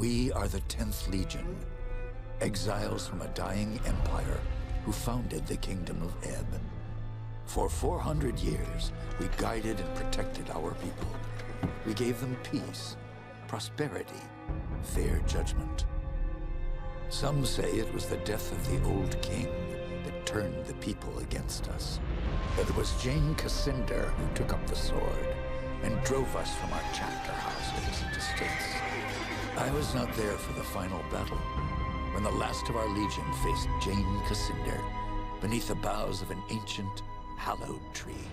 We are the 10th Legion, exiles from a dying empire who founded the Kingdom of Ehb. For 400 years, we guided and protected our people. We gave them peace, prosperity, fair judgment. Some say it was the death of the old king that turned the people against us. But it was Jeyne Kassynder who took up the sword and drove us from our chapter houses and estates. I was not there for the final battle, when the last of our legion faced Jeyne Kassynder beneath the boughs of an ancient, hallowed tree.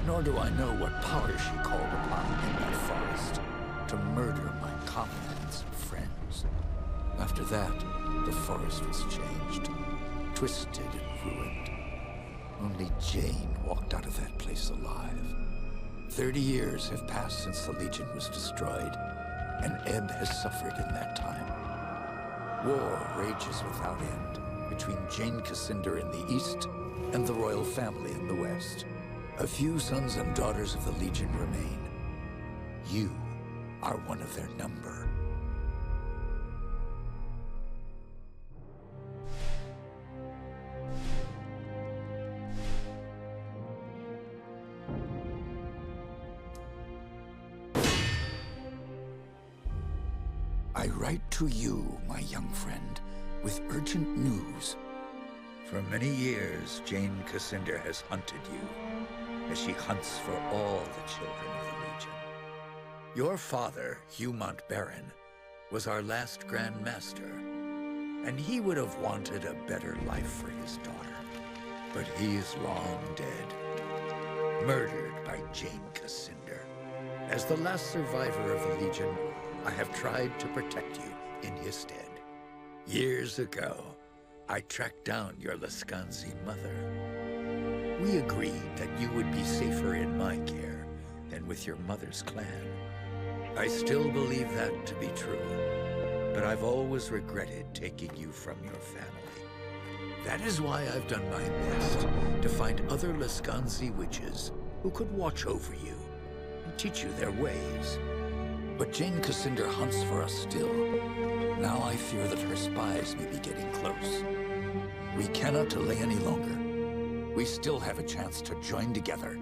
Nor do I know what power she called upon in that forest to murder my comrades and friends. After that, the forest was changed, twisted and ruined. Only Jeyne walked out of that place alive. 30 years have passed since the Legion was destroyed, and Ehb has suffered in that time. War rages without end between Jeyne Kassynder in the east and the royal family in the west. A few sons and daughters of the Legion remain. You are one of their number. I write to you, my young friend, with urgent news. For many years, Jeyne Kassynder has hunted you, as she hunts for all the children of the Legion. Your father, Hugh Baron, was our last Grand Master, and he would have wanted a better life for his daughter. But he is long dead, murdered by Jeyne Kassynder. As the last survivor of the Legion, I have tried to protect you in his stead. Years ago, I tracked down your Laskanzi mother. We agreed that you would be safer in my care than with your mother's clan. I still believe that to be true, but I've always regretted taking you from your family. That is why I've done my best to find other Laskanzi witches who could watch over you and teach you their ways. But Jeyne Kassynder hunts for us still. Now I fear that her spies may be getting close. We cannot delay any longer. We still have a chance to join together,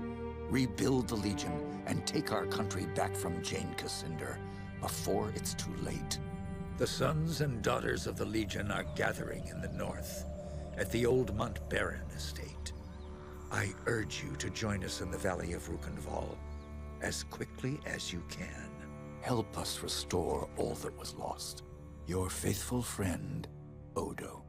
rebuild the Legion, and take our country back from Jeyne Kassynder before it's too late. The sons and daughters of the Legion are gathering in the north, at the old Baron estate. I urge you to join us in the valley of Rukkenvahl as quickly as you can. Help us restore all that was lost. Your faithful friend, Odo.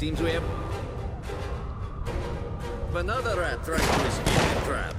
seems we have another rat trying to escape the trap.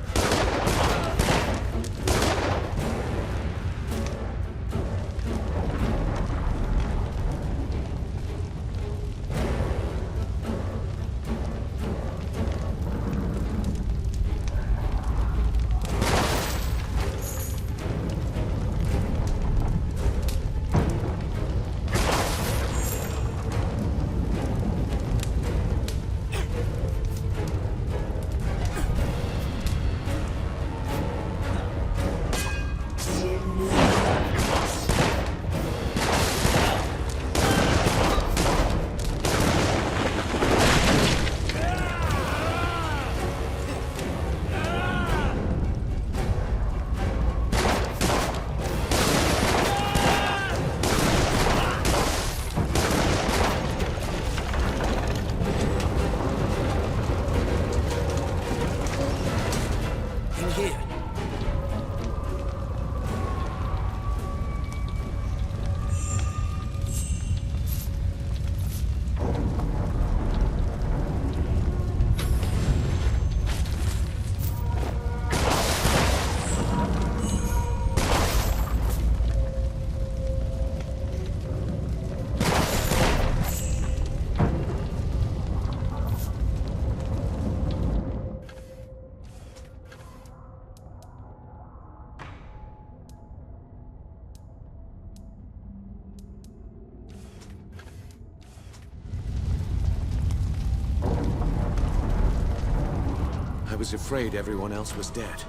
I was afraid everyone else was dead.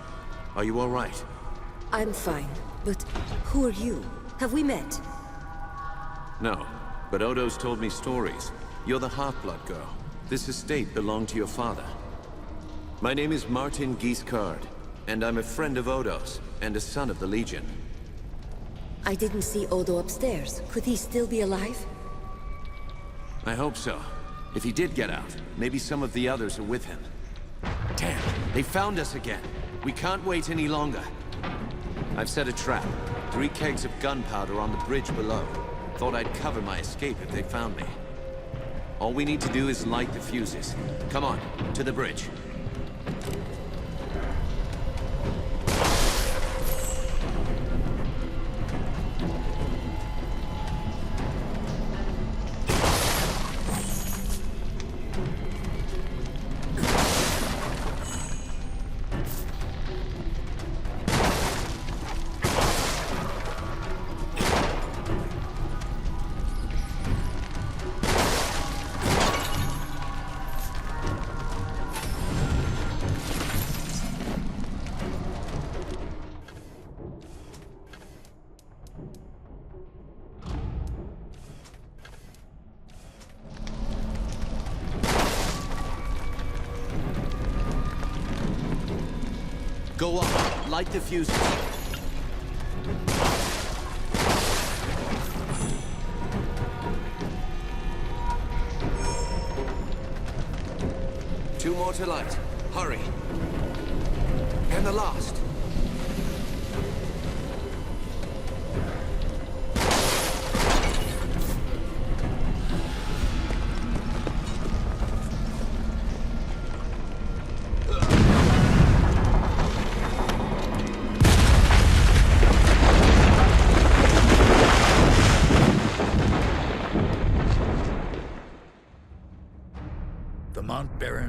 Are you all right? I'm fine, but who are you? Have we met? No, but Odo's told me stories. You're the Half-Blood girl. This estate belonged to your father. My name is Martin Guiscard, and I'm a friend of Odo's, and a son of the Legion. I didn't see Odo upstairs. Could he still be alive? I hope so. If he did get out, maybe some of the others are with him. Damn, they found us again. We can't wait any longer. I've set a trap. 3 kegs of gunpowder on the bridge below. Thought I'd cover my escape if they found me. All we need to do is light the fuses. Come on, to the bridge. Go up, light the fuses. Two more to light. Hurry. And the last.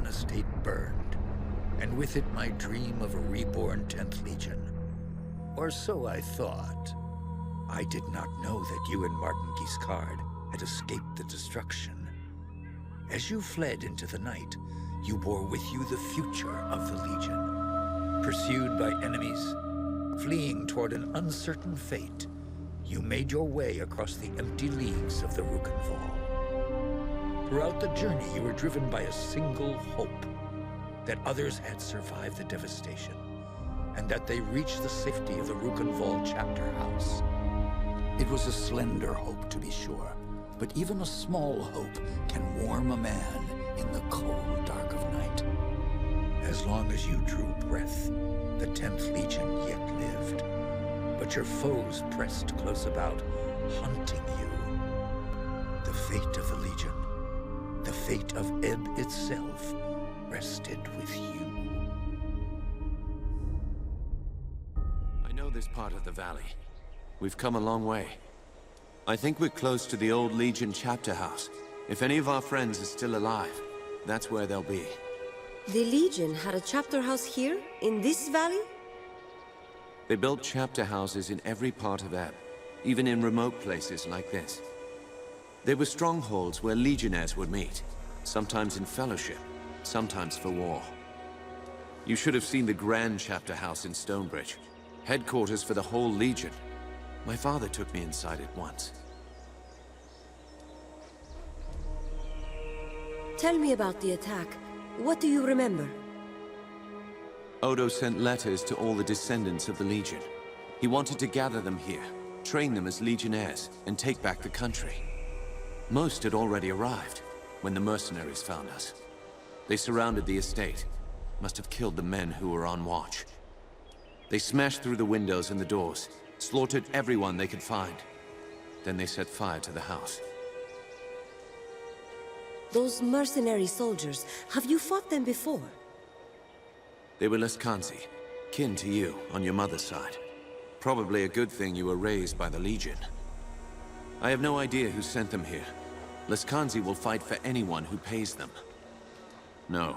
Estate burned, and with it my dream of a reborn 10th Legion. Or so I thought. I did not know that you and Martin Guiscard had escaped the destruction. As you fled into the night, you bore with you the future of the Legion. Pursued by enemies, fleeing toward an uncertain fate, you made your way across the empty leagues of the Rukkenvahl. Throughout the journey, you were driven by a single hope: that others had survived the devastation, and that they reached the safety of the Rukkenvahl chapter house. It was a slender hope, to be sure, but even a small hope can warm a man in the cold dark of night. As long as you drew breath, the 10th Legion yet lived, but your foes pressed close about, hunting you. The fate of the Legion, the fate of Ehb itself rested with you. I know this part of the valley. We've come a long way. I think we're close to the old Legion chapter house. If any of our friends are still alive, that's where they'll be. The Legion had a chapter house here, in this valley? They built chapter houses in every part of Ehb, even in remote places like this. They were strongholds where legionnaires would meet, sometimes in fellowship, sometimes for war. You should have seen the grand chapter house in Stonebridge, headquarters for the whole Legion. My father took me inside it once. Tell me about the attack. What do you remember? Odo sent letters to all the descendants of the Legion. He wanted to gather them here, train them as legionnaires, and take back the country. Most had already arrived when the mercenaries found us. They surrounded the estate, must have killed the men who were on watch. They smashed through the windows and the doors, slaughtered everyone they could find. Then they set fire to the house. Those mercenary soldiers, have you fought them before? They were Leskanzi, kin to you on your mother's side. Probably a good thing you were raised by the Legion. I have no idea who sent them here. Leskanzi will fight for anyone who pays them. No,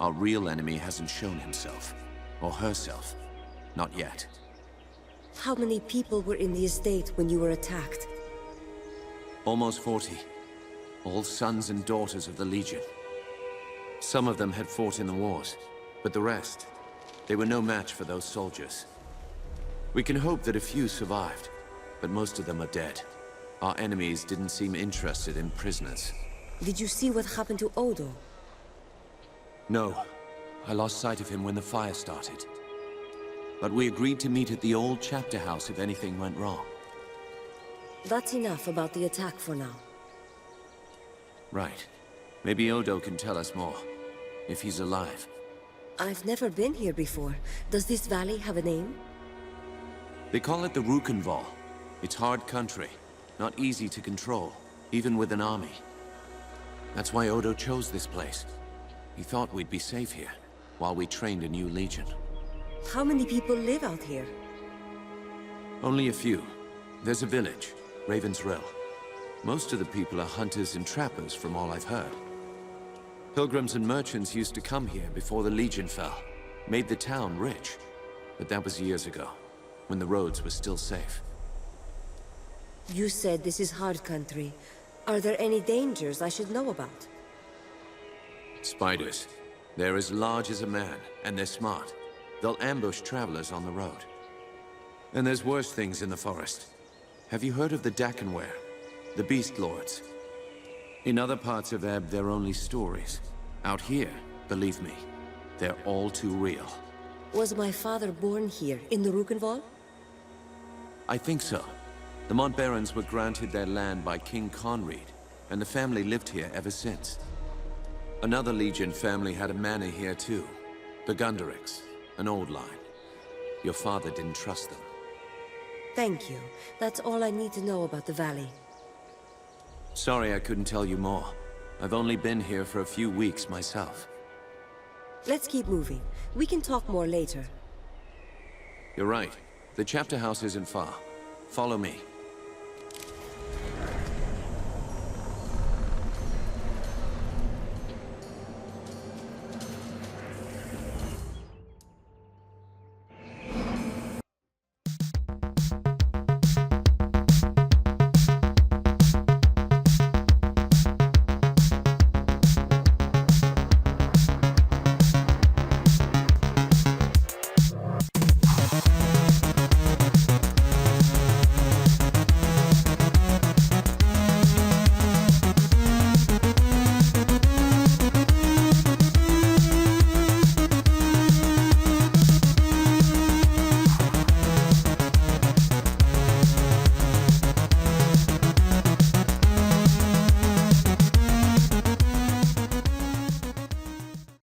our real enemy hasn't shown himself. Or herself. Not yet. How many people were in the estate when you were attacked? Almost 40. All sons and daughters of the Legion. Some of them had fought in the wars, but the rest, they were no match for those soldiers. We can hope that a few survived, but most of them are dead. Our enemies didn't seem interested in prisoners. Did you see what happened to Odo? No. I lost sight of him when the fire started. But we agreed to meet at the old chapter house if anything went wrong. That's enough about the attack for now. Right. Maybe Odo can tell us more, if he's alive. I've never been here before. Does this valley have a name? They call it the Rukkenvahl. It's hard country, not easy to control, even with an army. That's why Odo chose this place. He thought we'd be safe here, while we trained a new legion. How many people live out here? Only a few. There's a village, Raven's Rill. Most of the people are hunters and trappers from all I've heard. Pilgrims and merchants used to come here before the Legion fell. Made the town rich. But that was years ago, when the roads were still safe. You said this is hard country. Are there any dangers I should know about? Spiders. They're as large as a man, and they're smart. They'll ambush travelers on the road. And there's worse things in the forest. Have you heard of the Dakenware? The Beast Lords? In other parts of Ehb, they're only stories. Out here, believe me, they're all too real. Was my father born here, in the Rukkenvahl? I think so. The Montbarons were granted their land by King Conread, and the family lived here ever since. Another Legion family had a manor here too. The Gunderics, an old line. Your father didn't trust them. Thank you. That's all I need to know about the valley. Sorry I couldn't tell you more. I've only been here for a few weeks myself. Let's keep moving. We can talk more later. You're right. The chapter house isn't far. Follow me.